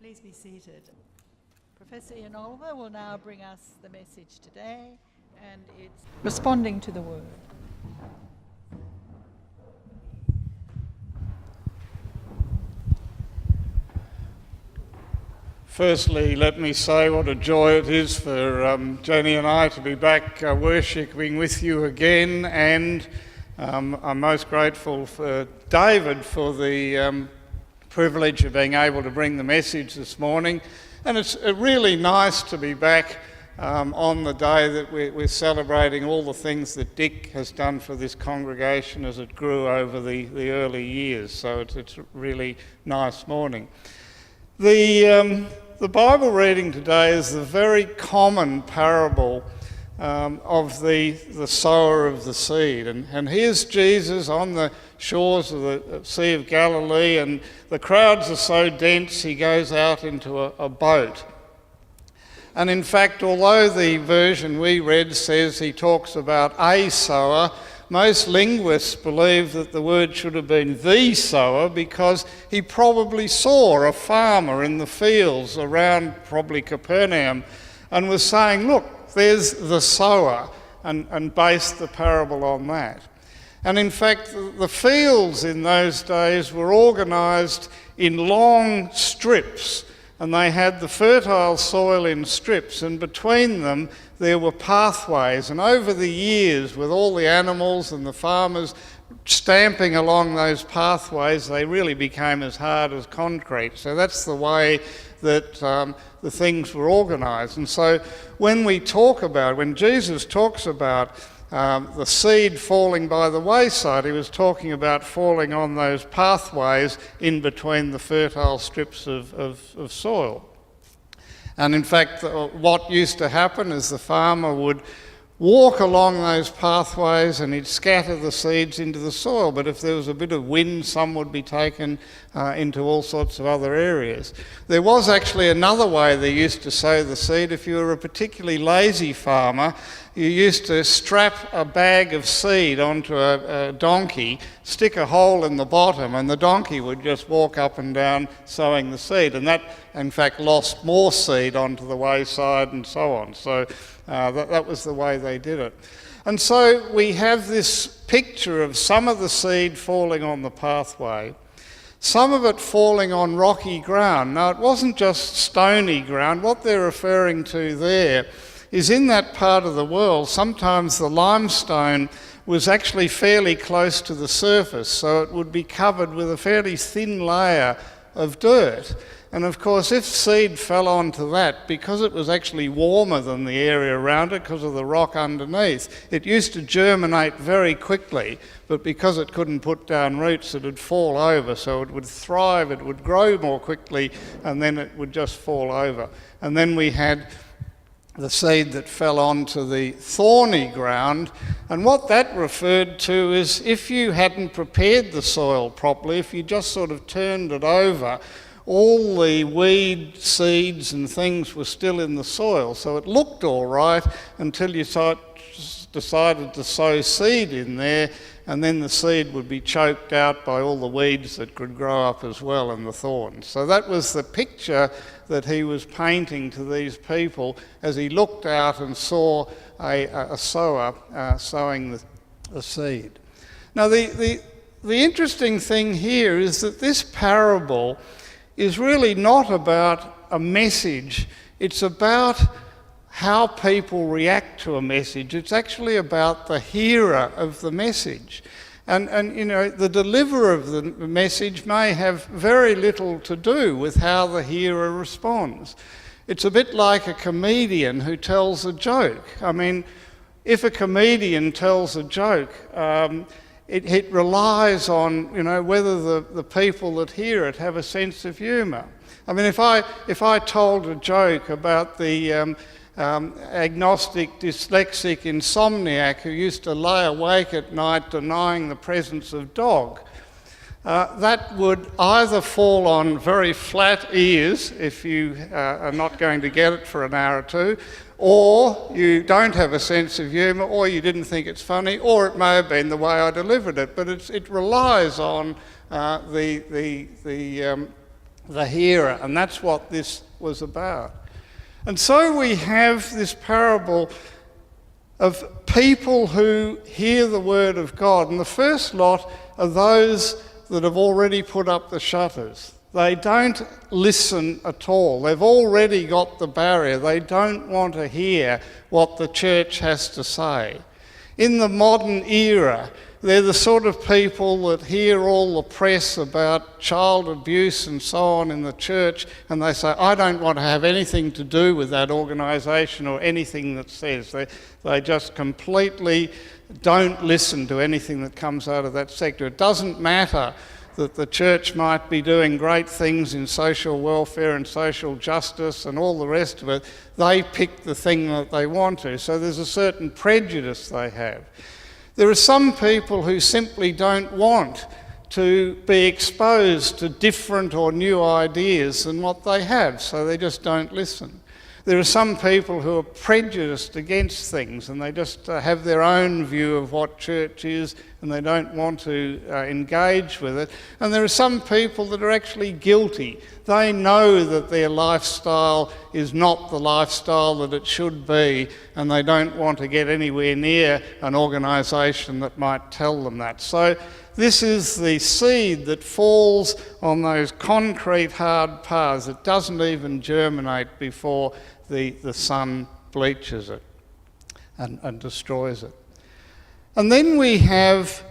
Please be seated. Professor Ian Olver will now bring us the message today, and it's responding to the word. Firstly, let me say what a joy it is for Jenny and I to be back worshipping with you again, and I'm most grateful for David for the privilege of being able to bring the message this morning. And it's really nice to be back on the day that we're celebrating all the things that Dick has done for this congregation as it grew over the early years. So it's a really nice morning. The Bible reading today is the very common parable of the sower of the seed. And here's Jesus on the shores of the Sea of Galilee, and the crowds are so dense he goes out into a boat. And in fact, although the version we read says he talks about a sower, most linguists believe that the word should have been the sower, because he probably saw a farmer in the fields around probably Capernaum and was saying, look, there's the sower, and based the parable on that. And in fact, the fields in those days were organised in long strips, and they had the fertile soil in strips, and between them there were pathways. And over the years, with all the animals and the farmers stamping along those pathways, they really became as hard as concrete. So that's the way that the things were organised. And so when Jesus talks about the seed falling by the wayside, he was talking about falling on those pathways in between the fertile strips of soil. And in fact, what used to happen is the farmer would walk along those pathways and he'd scatter the seeds into the soil, but if there was a bit of wind, some would be taken into all sorts of other areas. There was actually another way they used to sow the seed. If you were a particularly lazy farmer, you used to strap a bag of seed onto a donkey, stick a hole in the bottom, and the donkey would just walk up and down sowing the seed. And that, in fact, lost more seed onto the wayside and so on. So that was the way they did it. And so we have this picture of some of the seed falling on the pathway, some of it falling on rocky ground. Now, it wasn't just stony ground. What they're referring to there is in that part of the world, sometimes the limestone was actually fairly close to the surface, so it would be covered with a fairly thin layer of dirt. And of course, if seed fell onto that, because it was actually warmer than the area around it because of the rock underneath, it used to germinate very quickly, but because it couldn't put down roots, it would fall over, so it would thrive, it would grow more quickly, and then it would just fall over. And then we had the seed that fell onto the thorny ground, and what that referred to is if you hadn't prepared the soil properly, if you just sort of turned it over, all the weed seeds and things were still in the soil, so it looked all right until you decided to sow seed in there, and then the seed would be choked out by all the weeds that could grow up as well and the thorns. So that was the picture that he was painting to these people as he looked out and saw a sower sowing the seed. Now the interesting thing here is that this parable is really not about a message, it's about how people react to a message. It's actually about the hearer of the message. And you know, the deliverer of the message may have very little to do with how the hearer responds. It's a bit like a comedian who tells a joke. I mean, if a comedian tells a joke, it relies on, you know, whether the people that hear it have a sense of humour. I mean, if I told a joke about the agnostic, dyslexic insomniac who used to lay awake at night denying the presence of dog, that would either fall on very flat ears if you are not going to get it for an hour or two, or you don't have a sense of humour, or you didn't think it's funny, or it may have been the way I delivered it. But it relies on the the hearer. And that's what this was about. And so we have this parable of people who hear the word of God. And the first lot are those that have already put up the shutters. They don't listen at all. They've already got the barrier. They don't want to hear what the church has to say. In the modern era, they're the sort of people that hear all the press about child abuse and so on in the church, and they say, I don't want to have anything to do with that organisation or anything that says. They just completely don't listen to anything that comes out of that sector. It doesn't matter that the church might be doing great things in social welfare and social justice and all the rest of it. They pick the thing that they want to. So there's a certain prejudice they have. There are some people who simply don't want to be exposed to different or new ideas than what they have, so they just don't listen. There are some people who are prejudiced against things and they just have their own view of what church is and they don't want to engage with it. And there are some people that are actually guilty. They know that their lifestyle is not the lifestyle that it should be, and they don't want to get anywhere near an organisation that might tell them that. So this is the seed that falls on those concrete hard paths. It doesn't even germinate before the sun bleaches it and destroys it. And then we have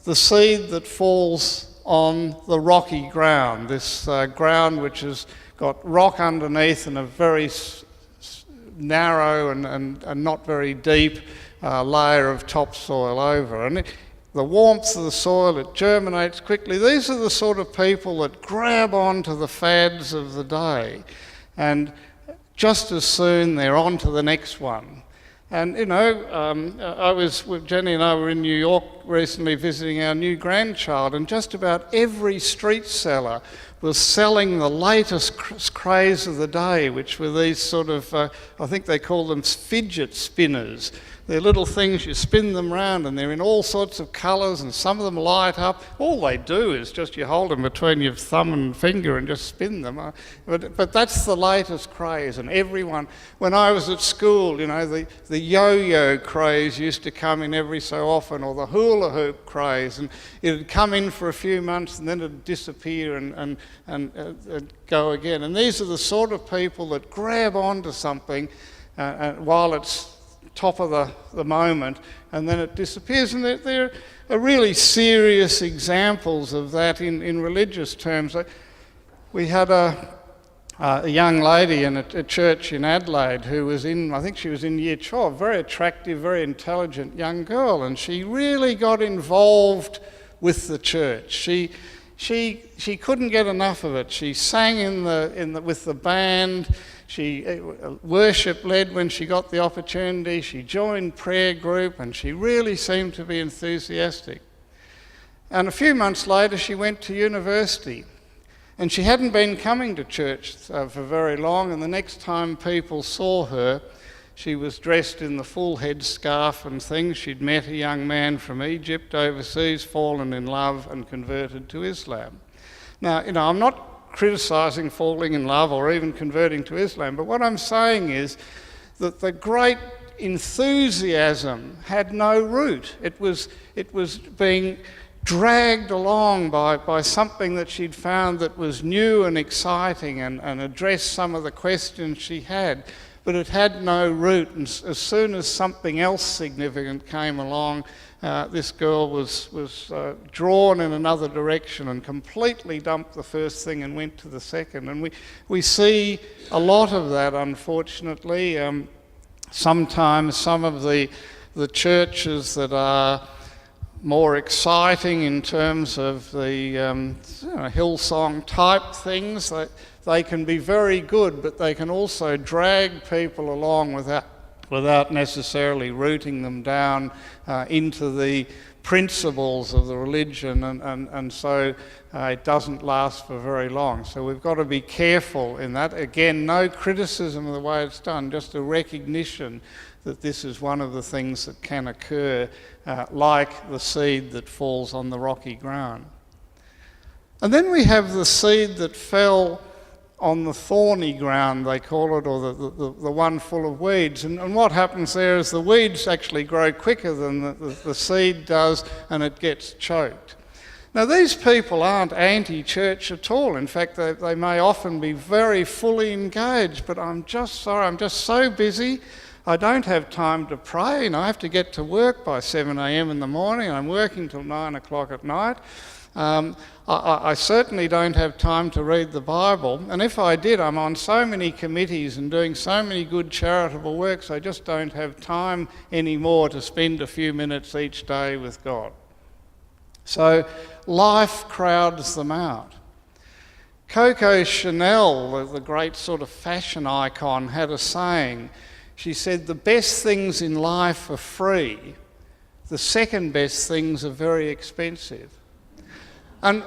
the seed that falls on the rocky ground, this ground which has got rock underneath and a very narrow and not very deep layer of topsoil over. And the warmth of the soil, it germinates quickly. These are the sort of people that grab onto the fads of the day, and just as soon they're on to the next one. And Jenny and I were in New York recently visiting our new grandchild, and just about every street seller was selling the latest craze of the day, which were these sort of, I think they call them fidget spinners. They're little things, you spin them round and they're in all sorts of colours and some of them light up. All they do is just you hold them between your thumb and finger and just spin them. But that's the latest craze, and everyone, when I was at school, the yo-yo craze used to come in every so often, or the hula hoop craze, and it'd come in for a few months and then it'd disappear and go again. And these are the sort of people that grab onto something while it's top of the moment, and then it disappears. And there are really serious examples of that in religious terms. We had a young lady in a church in Adelaide who was I think she was in year 12, very attractive, very intelligent young girl, and she really got involved with the church. She couldn't get enough of it. She sang with the band. She worship led when she got the opportunity. She joined prayer group, and she really seemed to be enthusiastic. And a few months later, she went to university, and she hadn't been coming to church for very long. And the next time people saw her, she was dressed in the full head scarf and things. She'd met a young man from Egypt overseas, fallen in love, and converted to Islam. Now, I'm not criticising falling in love or even converting to Islam, but what I'm saying is that the great enthusiasm had no root. It was being dragged along by something that she'd found that was new and exciting and addressed some of the questions she had, but it had no root. And as soon as something else significant came along, this girl was drawn in another direction and completely dumped the first thing and went to the second. And we see a lot of that, unfortunately. Sometimes some of the churches that are more exciting in terms of the Hillsong type things, they can be very good, but they can also drag people along without necessarily rooting them down into the principles of the religion, and so it doesn't last for very long. So we've got to be careful in that. Again, no criticism of the way it's done, just a recognition that this is one of the things that can occur, like the seed that falls on the rocky ground. And then we have the seed that fell on the thorny ground, they call it, or the one full of weeds. And what happens there is the weeds actually grow quicker than the seed does, and it gets choked. Now, these people aren't anti-church at all. In fact, they may often be very fully engaged, but I'm just so busy, I don't have time to pray, and I have to get to work by 7 a.m. in the morning, and I'm working till 9 o'clock at night. I certainly don't have time to read the Bible, and if I did, I'm on so many committees and doing so many good charitable works, I just don't have time anymore to spend a few minutes each day with God. So life crowds them out. Coco Chanel, the great sort of fashion icon, had a saying. She said, "The best things in life are free. The second best things are very expensive." And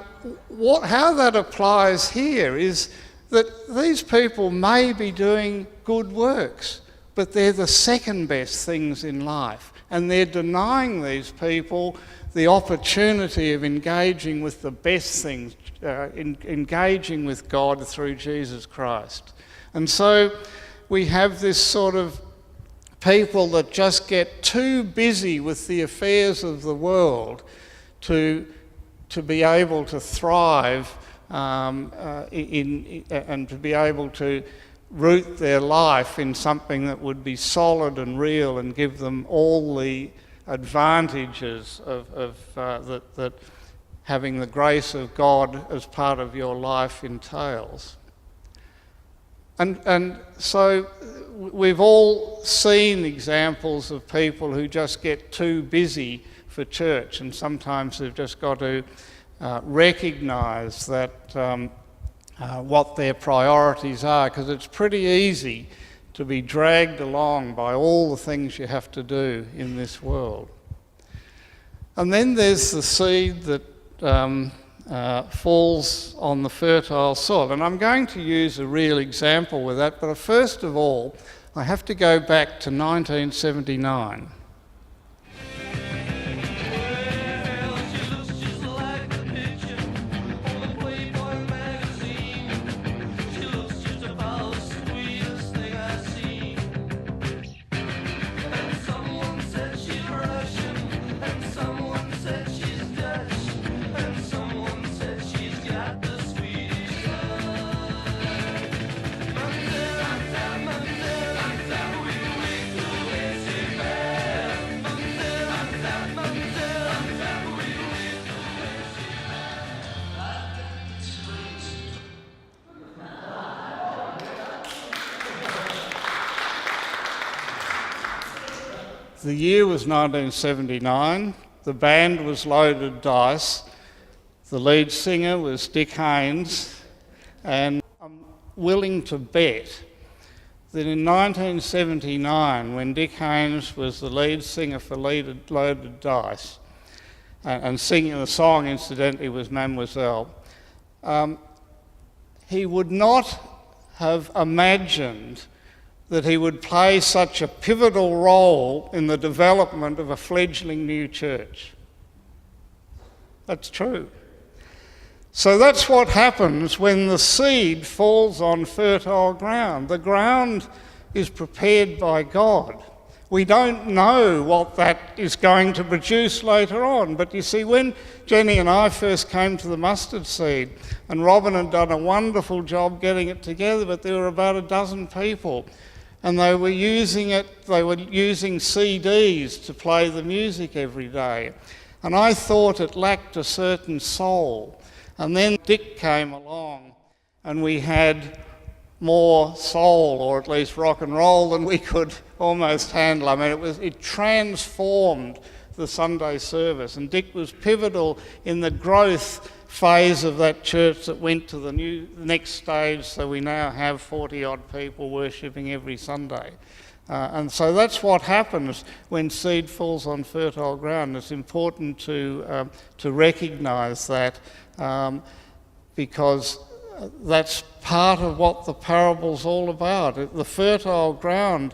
how that applies here is that these people may be doing good works, but they're the second best things in life. And they're denying these people the opportunity of engaging with the best things, engaging with God through Jesus Christ. And so we have this sort of people that just get too busy with the affairs of the world to be able to thrive and to be able to root their life in something that would be solid and real and give them all the advantages that having the grace of God as part of your life entails. And so we've all seen examples of people who just get too busy for church, and sometimes they've just got to recognise that what their priorities are, because it's pretty easy to be dragged along by all the things you have to do in this world. And then there's the seed that falls on the fertile soil, and I'm going to use a real example with that, but first of all I have to go back to 1979. The year was 1979, the band was Loaded Dice, the lead singer was Dick Haynes, and I'm willing to bet that in 1979, when Dick Haynes was the lead singer for Loaded Dice, and singing the song incidentally was Mademoiselle, he would not have imagined that he would play such a pivotal role in the development of a fledgling new church. That's true. So that's what happens when the seed falls on fertile ground. The ground is prepared by God. We don't know what that is going to produce later on, but you see, when Jenny and I first came to the mustard seed, and Robin had done a wonderful job getting it together, but there were about a dozen people, and they were using CDs to play the music every day. And I thought it lacked a certain soul. And then Dick came along and we had more soul, or at least rock and roll, than we could almost handle. I mean, it transformed the Sunday service, and Dick was pivotal in the growth phase of that church that went to the next stage, so we now have 40-odd people worshipping every Sunday. And so that's what happens when seed falls on fertile ground. It's important to recognise that, because that's part of what the parable's all about. The fertile ground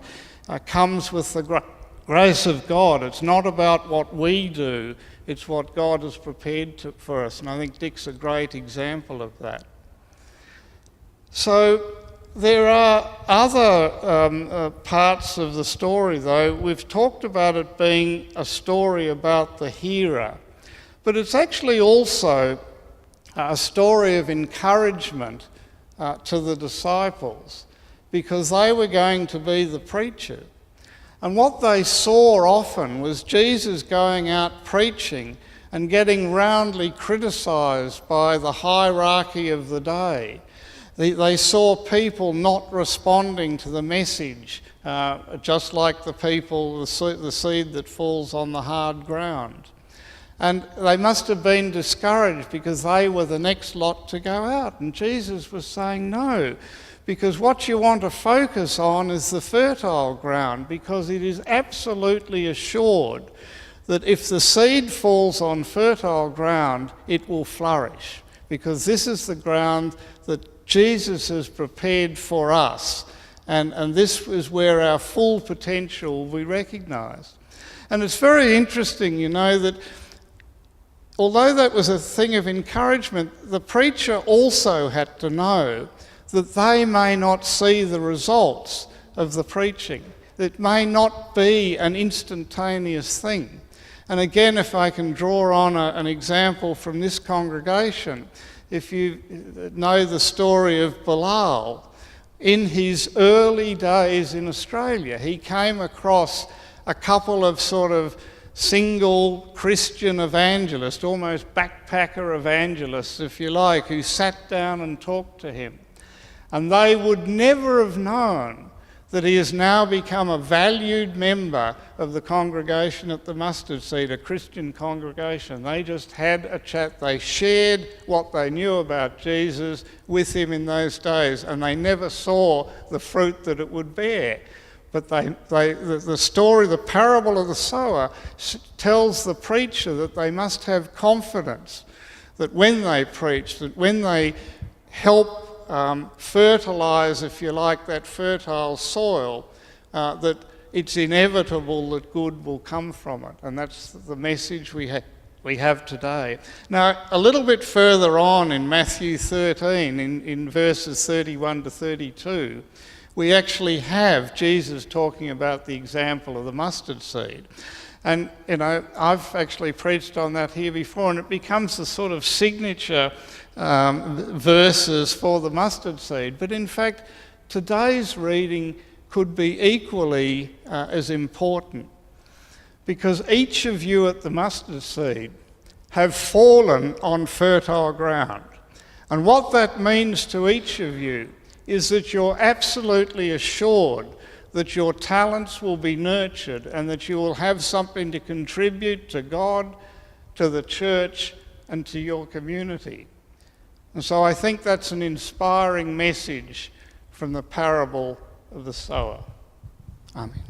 comes with the grace of God. It's not about what we do, it's what God has prepared for us. And I think Dick's a great example of that. So there are other parts of the story, though. We've talked about it being a story about the hearer, but it's actually also a story of encouragement to the disciples, because they were going to be the preacher. And what they saw often was Jesus going out preaching and getting roundly criticised by the hierarchy of the day. They saw people not responding to the message, just like the seed that falls on the hard ground. And they must have been discouraged because they were the next lot to go out. And Jesus was saying no, because what you want to focus on is the fertile ground, because it is absolutely assured that if the seed falls on fertile ground, it will flourish, because this is the ground that Jesus has prepared for us. And this is where our full potential will be recognised. And it's very interesting, that although that was a thing of encouragement, the preacher also had to know that they may not see the results of the preaching. It may not be an instantaneous thing. And again, if I can draw on an example from this congregation, if you know the story of Bilal, in his early days in Australia, he came across a couple of sort of single Christian evangelists, almost backpacker evangelists, if you like, who sat down and talked to him. And they would never have known that he has now become a valued member of the congregation at the Mustard Seed, a Christian congregation. They just had a chat. They shared what they knew about Jesus with him in those days, and they never saw the fruit that it would bear. But the story, the parable of the sower, tells the preacher that they must have confidence that when they preach, that when they help fertilise, if you like, that fertile soil, that it's inevitable that good will come from it. And that's the message we have today. Now, a little bit further on in Matthew 13, in verses 31 to 32, we actually have Jesus talking about the example of the mustard seed. And, I've actually preached on that here before, and it becomes the sort of signature verses for the mustard seed. But in fact, today's reading could be equally as important, because each of you at the mustard seed have fallen on fertile ground. And what that means to each of you is that you're absolutely assured that your talents will be nurtured and that you will have something to contribute to God, to the church, and to your community. And so I think that's an inspiring message from the parable of the sower. Amen.